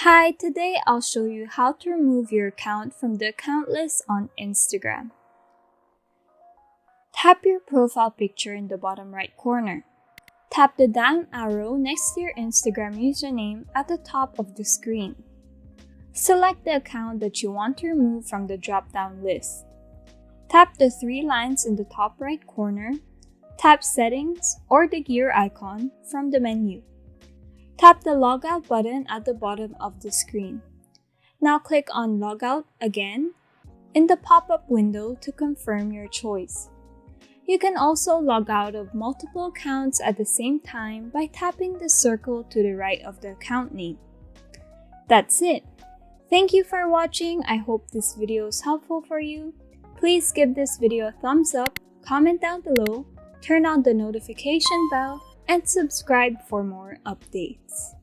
Hi, today I'll show you how to remove your account from the account list on Instagram. Tap your profile picture in the bottom right corner. Tap the down arrow next to your Instagram username at the top of the screen. Select the account that you want to remove from the drop-down list. Tap the three lines in the top right corner. Tap Settings or the gear icon from the menu. Tap the Logout button at the bottom of the screen. Now click on Logout again in the pop-up window to confirm your choice. You can also log out of multiple accounts at the same time by tapping the circle to the right of the account name. That's it. Thank you for watching. I hope this video is helpful for you. Please give this video a thumbs up, comment down below, turn on the notification bell, and subscribe for more updates.